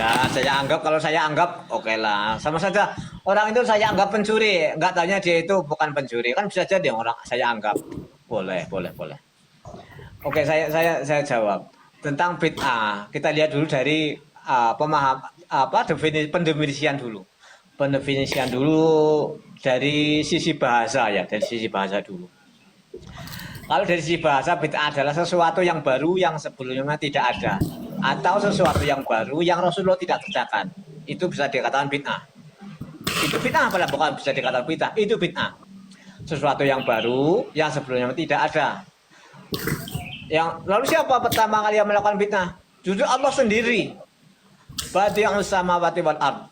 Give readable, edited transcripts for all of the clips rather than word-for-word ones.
Ya, kalau saya anggap oke lah. Sama saja orang itu saya anggap pencuri, nggak tanya dia itu bukan pencuri. Kan bisa jadi orang saya anggap. Boleh, boleh, boleh. Oke, saya jawab tentang bid'ah. Kita lihat dulu dari pemaham apa pendefinisian dulu. Pendefinisian dulu dari sisi bahasa ya, dari sisi bahasa dulu. Kalau dari sisi bahasa bid'ah adalah sesuatu yang baru yang sebelumnya tidak ada atau sesuatu yang baru yang Rasulullah tidak kerjakan. Itu bisa dikatakan bid'ah. Itu bid'ah apalah bukan bisa dikatakan bid'ah, itu bid'ah. Sesuatu yang baru yang sebelumnya tidak ada. Yang lalu siapa pertama kali yang melakukan bid'ah? Justru Allah sendiri. Badi'us samawati wal ard.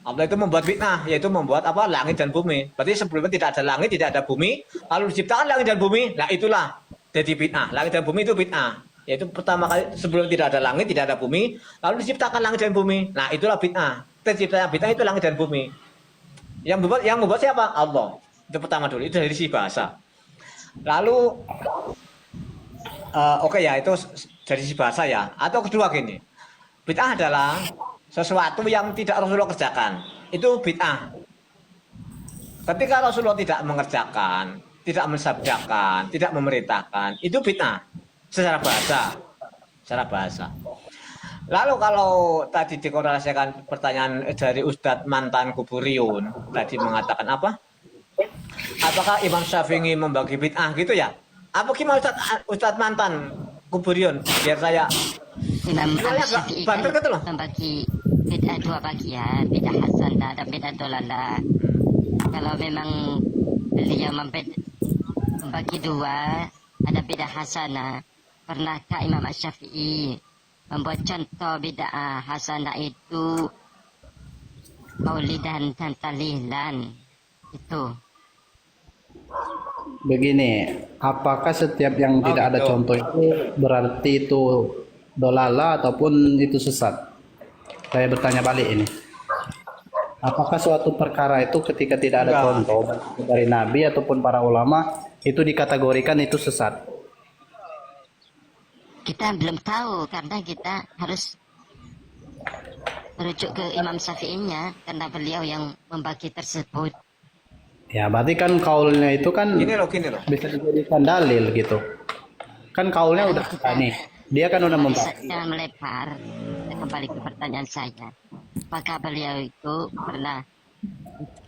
Allah itu membuat bid'ah, yaitu membuat apa? Langit dan bumi. Berarti sebelumnya tidak ada langit, tidak ada bumi, lalu diciptakan langit dan bumi. Nah, itulah jadi bid'ah. Langit dan bumi itu bid'ah. Yaitu pertama kali sebelum tidak ada langit, tidak ada bumi, lalu diciptakan langit dan bumi. Nah, itulah bid'ah. Terciptanya bid'ah itu langit dan bumi. Yang membuat siapa? Allah. Itu pertama dulu, itu dari sisi bahasa. Lalu oke ya, itu dari sisi bahasa ya. Atau kedua gini, bid'ah adalah sesuatu yang tidak Rasulullah kerjakan. Itu bid'ah. Ketika Rasulullah tidak mengerjakan, tidak mensabdakan, tidak memerintahkan, itu bid'ah secara bahasa. Secara bahasa. Lalu kalau tadi dikorelasikan pertanyaan dari Ustadz mantan Kuburiun, tadi mengatakan apa? Apakah Imam Syafi'i membagi bid'ah gitu ya? Apa gimana Ustadz mantan Kuburiun? Biar saya Imam Syafi'i kan gitu loh. Membagi bid'ah dua bagian, bid'ah hasanah dan bid'ah dolalah. Kalau memang beliau membagi dua, ada bid'ah hasanah. Pernahkah Imam Syafi'i membuat contoh bid'ah hasanah itu maulidan dan tahlilan itu? Begini, apakah setiap yang tidak ada contoh itu berarti itu dolala ataupun itu sesat? Saya bertanya balik ini. Apakah suatu perkara itu ketika tidak ada contoh dari Nabi ataupun para ulama itu dikategorikan itu sesat? Kita belum tahu karena kita harus merujuk ke Imam Syafi'inya karena beliau yang membagi tersebut. Ya, berarti kan kaulnya itu kan gini loh. bisa dijadikan dalil gitu. Kan kaulnya udah nih. Dia kan udah membagi. Jangan melebar. Kembali ke pertanyaan saya. Apakah beliau itu pernah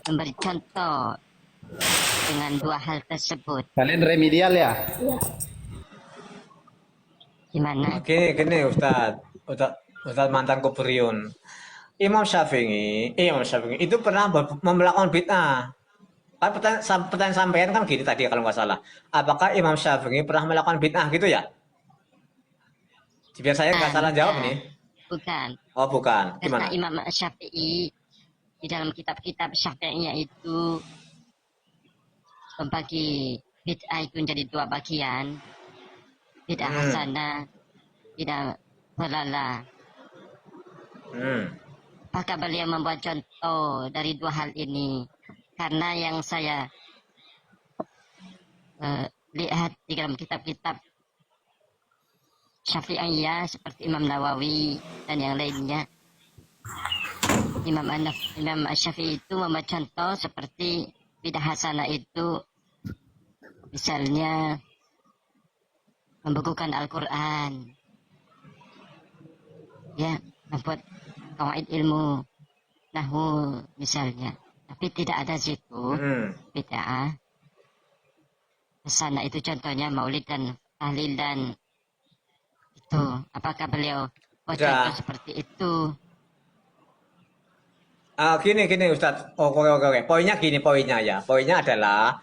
memberi contoh dengan dua hal tersebut? Kalian remedial ya? Gimana? Gini Ustadz mantan Kuburiun. Imam Syafi'i itu pernah melakukan bid'ah. Kan pertanyaan sampean kan gini tadi kalau nggak salah. Apakah Imam Syafi'i pernah melakukan bid'ah gitu ya? Biar saya nggak salah jawab nih. Bukan. Oh bukan. Gimana? Karena Imam Syafi'i di dalam kitab-kitab Syafi'iynya itu membagi bid'ah itu menjadi dua bagian. Bid'ah hasanah, bid'ah dolalah. Apakah beliau membuat contoh dari dua hal ini? Karena yang saya lihat di dalam kitab-kitab Syafi'iyah seperti Imam Nawawi dan yang lainnya, Imam Syafi'i itu membuat contoh seperti bid'ah hasanah itu misalnya membukukan Al-Quran, ya, membuat qawaid ilmu nahwu misalnya. Tapi tidak ada situ bid'ah hasanah itu contohnya maulid dan tahlil dan itu. Apakah beliau buat contoh seperti itu? Gini Ustadz. Oke. Poinnya ya. Poinnya adalah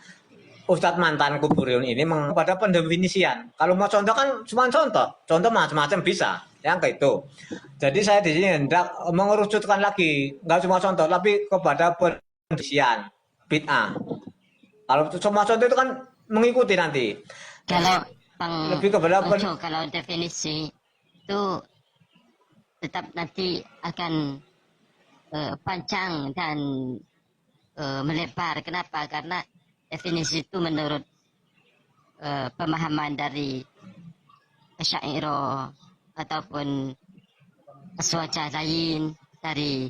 Ustadz mantan Kuburiun ini pada pendefinisian. Kalau mau contoh kan cuma contoh macam-macam bisa, yang kayak itu. Jadi saya di sini hendak mengerucutkan lagi, nggak cuma contoh, tapi kepada pendefinisian bid'ah. Kalau cuma contoh itu kan mengikuti nanti. Kalau lebih kepada kalau definisi itu tetap nanti akan panjang dan melebar. Kenapa? Karena definisi itu menurut pemahaman dari Asy'ariyah ataupun aswaja lain, dari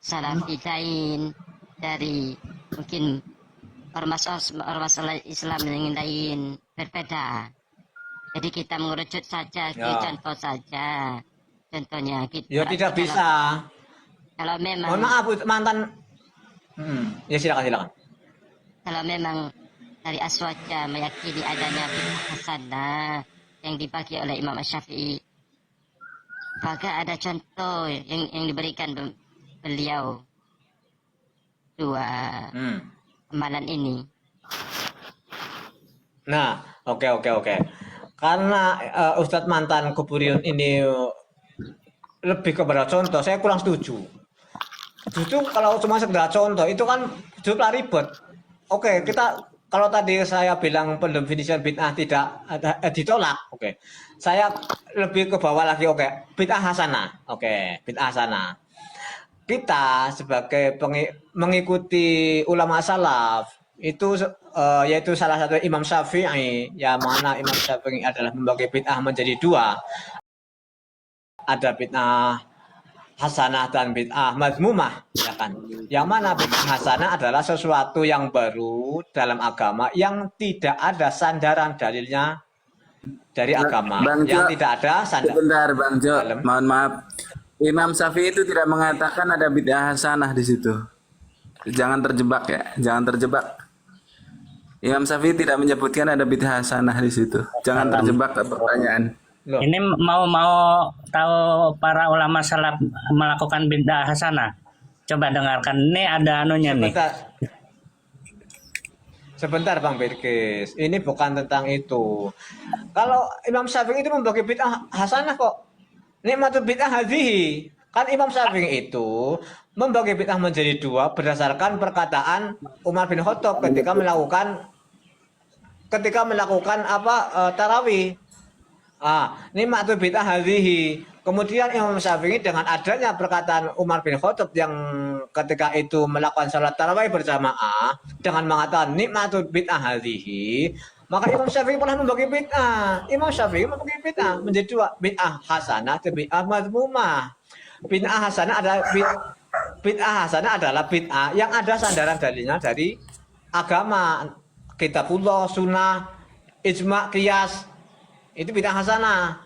salafi lain, dari mungkin ormas Islam yang lain berbeda. Jadi kita mengerucut saja, Ya. contoh saja. Contohnya kita. Ya tidak bisa. Kalau memang. Mohon maaf mantan. Ya silakan. Kalau memang dari aswaja meyakini adanya bid'ah hasanah yang dibagi oleh Imam Syafi'i, maka ada contoh yang diberikan beliau dua amalan ini. Nah, oke. Karena Ustadz mantan Kuburiyun ini lebih kepada contoh, saya kurang setuju. Justru kalau cuma sekedar contoh itu kan justru ribet. Oke, kita kalau tadi saya bilang pendefinisian bid'ah tidak ditolak, oke. Saya lebih ke bawah lagi, oke. Bid'ah hasanah, oke. Bid'ah hasanah. Kita sebagai mengikuti ulama salaf itu yaitu salah satu Imam Syafi'i, yang mana Imam Syafi'i adalah membagi bid'ah menjadi dua. Ada bid'ah hasanah dan bid'ah mazmumah, ya kan? Yang mana bid'ah hasanah adalah sesuatu yang baru dalam agama yang tidak ada sandaran dalilnya dari agama, Bang yang Jo, tidak ada sandaran. sebentar Bang Jo, Dalam. mohon maaf. Imam Syafi'i itu tidak mengatakan ada bid'ah hasanah di situ. Jangan terjebak ya, jangan terjebak. Imam Syafi'i tidak menyebutkan ada bid'ah hasanah di situ. Jangan terjebak ke pertanyaan. Loh, Ini mau tahu para ulama salaf melakukan bid'ah hasanah. Coba dengarkan. Ini ada anunya nih. Sebentar Bang Birkis, ini bukan tentang itu. Kalau Imam Syafi'i itu membagi bid'ah hasanah kok. Nikmatul bid'ah hadhihi. Kan Imam Syafi'i itu membagi bid'ah menjadi dua berdasarkan perkataan Umar bin Khattab ketika melakukan tarawih. Nikmatul bid'ah hadhihi. Kemudian Imam Syafi'i dengan adanya perkataan Umar bin Khattab yang ketika itu melakukan salat tarawih berjamaah dengan mengatakan nikmatul bid'ah hadhihi, maka Imam Syafi'i pernah membagi bid'ah. Imam Syafi'i membagi bid'ah menjadi dua, bid'ah hasanah dan bid'ah mazmumah. Bid'ah hasanah adalah bid'ah yang ada sandaran dalilnya dari agama, kitabullah, sunnah, ijma', qiyas. Itu bid'ah hasanah.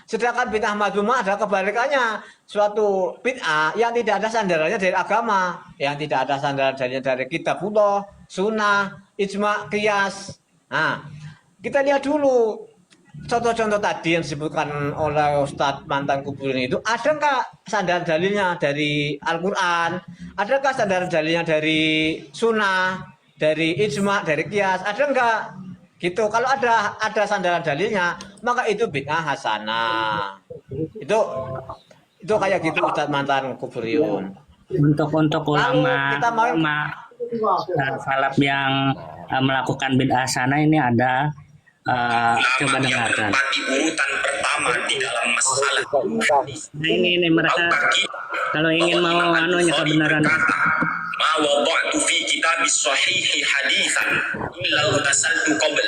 Sedangkan bid'ah mazmumah adalah kebalikannya, suatu bid'ah yang tidak ada sandarannya dari agama, yang tidak ada sandaran dalilnya dari kitabullah, sunnah, ijma', qiyas. Nah, kita lihat dulu contoh-contoh tadi yang disebutkan oleh Ustadz mantan Kuburiyun itu, ada nggak sandaran dalilnya dari Al-Quran? Adakah sandaran dalilnya dari sunnah, dari ijma', dari qiyas? Ada nggak? Gitu. Kalau ada sandaran dalilnya, maka itu bid'ah hasanah. Itu kayak gitu Ustadz mantan Kuburiyun. Untuk ulama kita mau salaf yang melakukan bid'ah hasanah ini ada. Coba dengarkan. Urutan pertama di dalam masalah hadis. Nah, ini mereka kalau ingin mau anunya kebenaran. Ma wada'tu fi kitabis sahihi haditsan illa ghtasaltu qabla